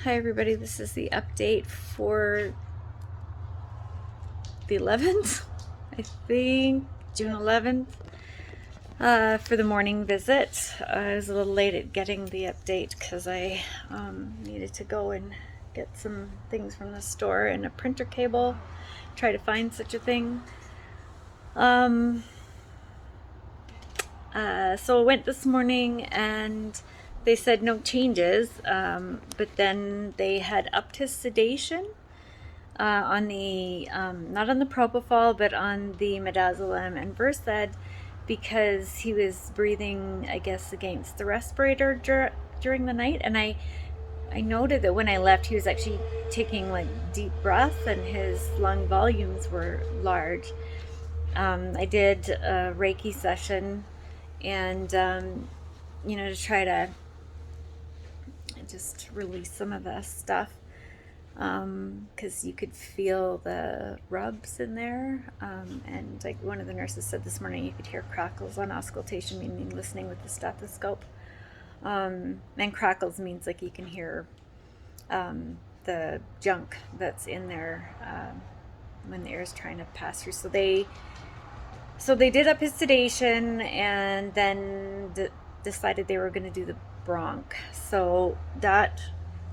Hi everybody, this is the update for the 11th, I think, June 11th, for the morning visit. I was a little late at getting the update because I needed to go and get some things from the store and a printer cable, try to find such a thing. So I went this morning and they said no changes, but then they had upped his sedation on the, not on the propofol, but on the midazolam and Versed, because he was breathing, I guess, against the respirator during the night. And I noted that when I left, he was actually taking like deep breaths and his lung volumes were large. I did a Reiki session and, to try to just release some of the stuff, because you could feel the rubs in there, and like one of the nurses said this morning, you could hear crackles on auscultation, meaning listening with the stethoscope, and crackles means like you can hear the junk that's in there when the air is trying to pass through. So they did up his sedation and then decided they were going to do the bronch. So that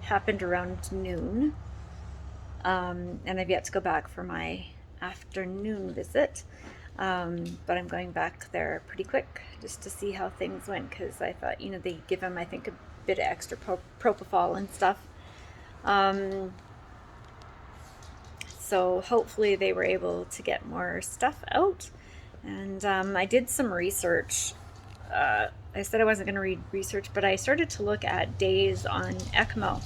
happened around noon. And I've yet to go back for my afternoon visit. But I'm going back there pretty quick just to see how things went, because I thought, they give him, I think, a bit of extra propofol and stuff. So hopefully they were able to get more stuff out. And I did some research. I said I wasn't going to read research, but I started to look at days on ECMO,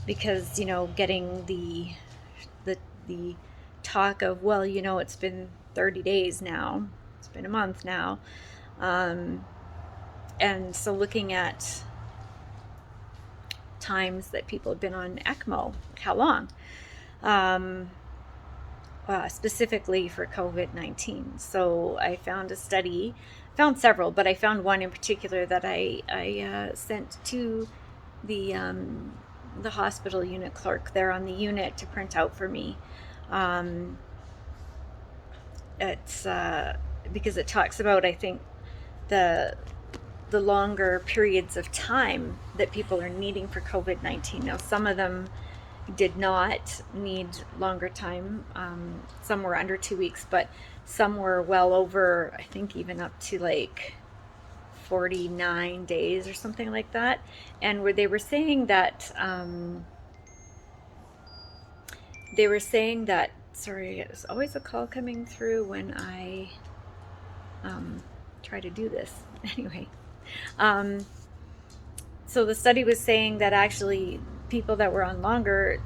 because, getting the talk of, well, it's been 30 days now, it's been a month now, and so looking at times that people have been on ECMO, how long, specifically for COVID-19. So I found a study, found several, but I found one in particular that I sent to the hospital unit clerk there on the unit to print out for me. It's because it talks about, I think, the longer periods of time that people are needing for COVID-19. Now, some of them did not need longer time. Some were under 2 weeks, but some were well over, I think, even up to like 49 days or something like that. And where they were saying that, sorry, there's always a call coming through when I try to do this. Anyway, so the study was saying that actually people that were on longer,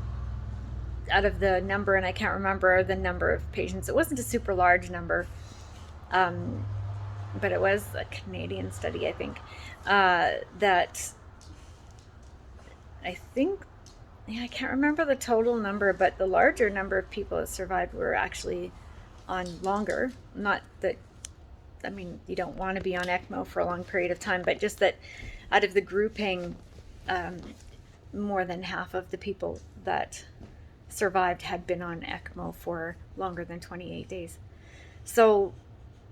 out of the number, and I can't remember the number of patients, it wasn't a super large number, but it was a Canadian study, I think, that I think, I can't remember the total number, but the larger number of people that survived were actually on longer. Not that, I mean, you don't want to be on ECMO for a long period of time, but just that out of the grouping, more than half of the people that survived had been on ECMO for longer than 28 days. So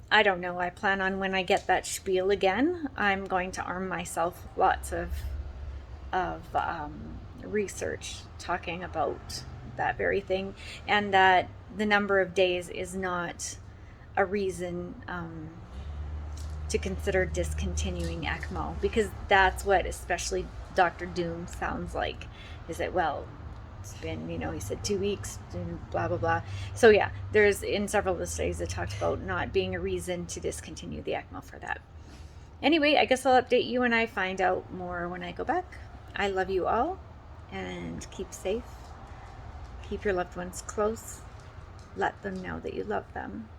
I don't know. I plan on, when I get that spiel again, I'm going to arm myself with lots of research talking about that very thing, and that the number of days is not a reason to consider discontinuing ECMO, because that's what especially Dr. Doom sounds like, is that, well, it's been, he said 2 weeks and blah, blah, blah. So yeah, there's, in several of the studies that talked about not being a reason to discontinue the ECMO for that. Anyway, I guess I'll update you when I find out more when I go back. I love you all, and keep safe. Keep your loved ones close. Let them know that you love them.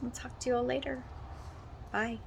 I'll talk to you all later. Bye.